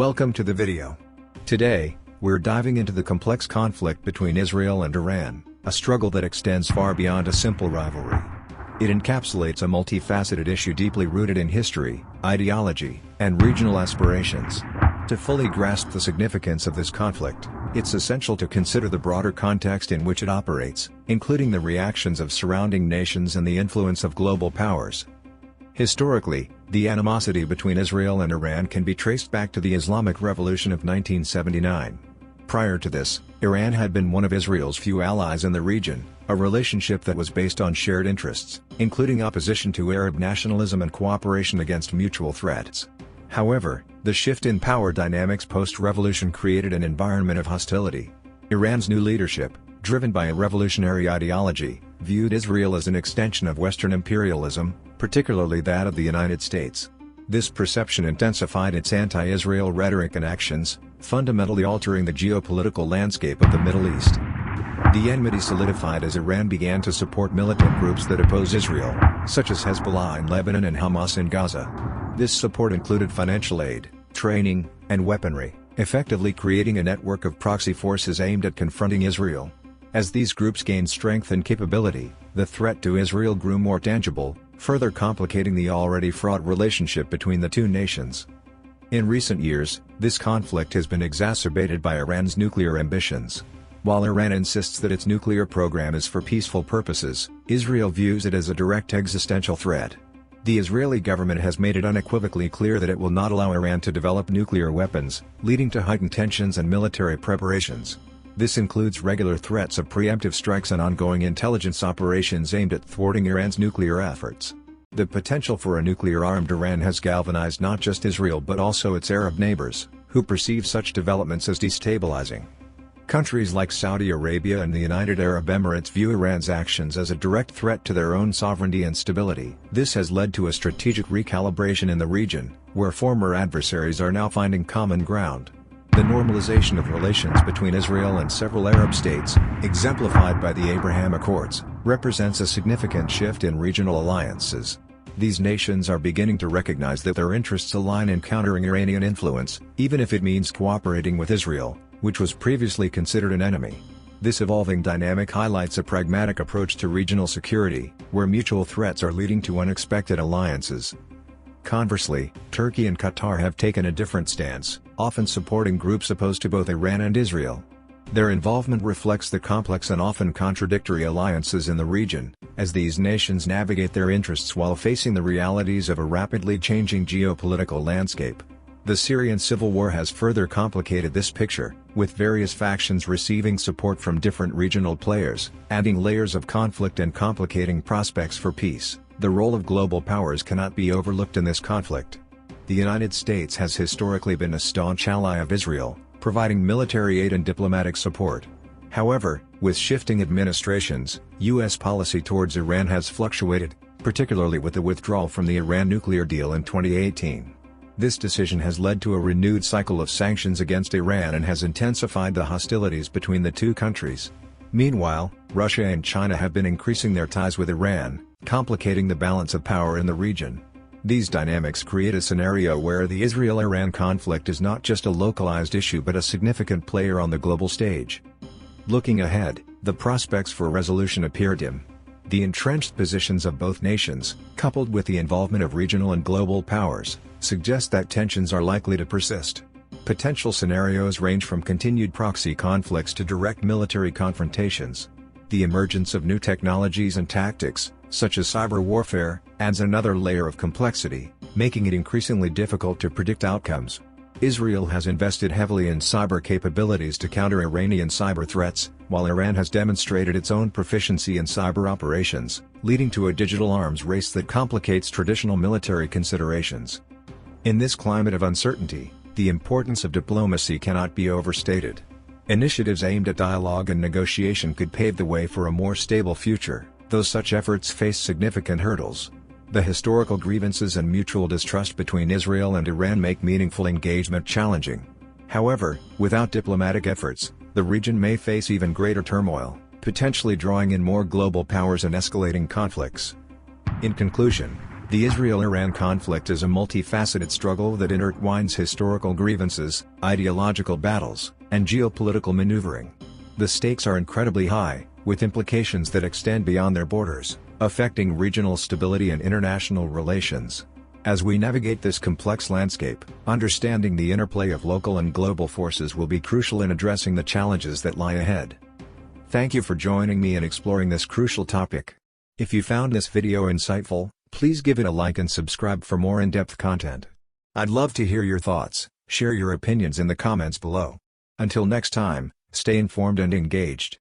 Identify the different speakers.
Speaker 1: Welcome to the video. Today, we're diving into the complex conflict between Israel and Iran, a struggle that extends far beyond a simple rivalry. It encapsulates a multifaceted issue deeply rooted in history, ideology, and regional aspirations. To fully grasp the significance of this conflict, it's essential to consider the broader context in which it operates, including the reactions of surrounding nations and the influence of global powers. Historically, the animosity between Israel and Iran can be traced back to the Islamic Revolution of 1979. Prior to this, Iran had been one of Israel's few allies in the region, a relationship that was based on shared interests, including opposition to Arab nationalism and cooperation against mutual threats. However, the shift in power dynamics post-revolution created an environment of hostility. Iran's new leadership, driven by a revolutionary ideology, viewed Israel as an extension of Western imperialism, particularly that of the United States. This perception intensified its anti-Israel rhetoric and actions, fundamentally altering the geopolitical landscape of the Middle East. The enmity solidified as Iran began to support militant groups that oppose Israel, such as Hezbollah in Lebanon and Hamas in Gaza. This support included financial aid, training, and weaponry, effectively creating a network of proxy forces aimed at confronting Israel. As these groups gained strength and capability, the threat to Israel grew more tangible, further complicating the already fraught relationship between the two nations. In recent years, this conflict has been exacerbated by Iran's nuclear ambitions. While Iran insists that its nuclear program is for peaceful purposes, Israel views it as a direct existential threat. The Israeli government has made it unequivocally clear that it will not allow Iran to develop nuclear weapons, leading to heightened tensions and military preparations. This includes regular threats of preemptive strikes and ongoing intelligence operations aimed at thwarting Iran's nuclear efforts. The potential for a nuclear-armed Iran has galvanized not just Israel but also its Arab neighbors, who perceive such developments as destabilizing. Countries like Saudi Arabia and the United Arab Emirates view Iran's actions as a direct threat to their own sovereignty and stability. This has led to a strategic recalibration in the region, where former adversaries are now finding common ground. The normalization of relations between Israel and several Arab states, exemplified by the Abraham Accords, represents a significant shift in regional alliances. These nations are beginning to recognize that their interests align in countering Iranian influence, even if it means cooperating with Israel, which was previously considered an enemy. This evolving dynamic highlights a pragmatic approach to regional security, where mutual threats are leading to unexpected alliances. Conversely, Turkey and Qatar have taken a different stance, often supporting groups opposed to both Iran and Israel. Their involvement reflects the complex and often contradictory alliances in the region, as these nations navigate their interests while facing the realities of a rapidly changing geopolitical landscape. The Syrian civil war has further complicated this picture, with various factions receiving support from different regional players, adding layers of conflict and complicating prospects for peace. The role of global powers cannot be overlooked in this conflict. The United States has historically been a staunch ally of Israel, providing military aid and diplomatic support. However, with shifting administrations, U.S. policy towards Iran has fluctuated, particularly with the withdrawal from the Iran nuclear deal in 2018. This decision has led to a renewed cycle of sanctions against Iran and has intensified the hostilities between the two countries. Meanwhile, Russia and China have been increasing their ties with Iran, complicating the balance of power in the region. These dynamics create a scenario where the Israel-Iran conflict is not just a localized issue but a significant player on the global stage. Looking ahead, the prospects for resolution appear dim. The entrenched positions of both nations, coupled with the involvement of regional and global powers, suggest that tensions are likely to persist. Potential scenarios range from continued proxy conflicts to direct military confrontations. The emergence of new technologies and tactics, such as cyber warfare, adds another layer of complexity, making it increasingly difficult to predict outcomes. Israel has invested heavily in cyber capabilities to counter Iranian cyber threats, while Iran has demonstrated its own proficiency in cyber operations, leading to a digital arms race that complicates traditional military considerations. In this climate of uncertainty, the importance of diplomacy cannot be overstated. Initiatives aimed at dialogue and negotiation could pave the way for a more stable future, though such efforts face significant hurdles. The historical grievances and mutual distrust between Israel and Iran make meaningful engagement challenging. However, without diplomatic efforts, the region may face even greater turmoil, potentially drawing in more global powers and escalating conflicts. In conclusion, The Israel-Iran conflict is a multifaceted struggle that intertwines historical grievances, ideological battles, and geopolitical maneuvering. The stakes are incredibly high, with implications that extend beyond their borders, affecting regional stability and international relations. As we navigate this complex landscape, understanding the interplay of local and global forces will be crucial in addressing the challenges that lie ahead. Thank you for joining me in exploring this crucial topic. If you found this video insightful, please give it a like and subscribe for more in-depth content. I'd love to hear your thoughts. Share your opinions in the comments below. Until next time, stay informed and engaged.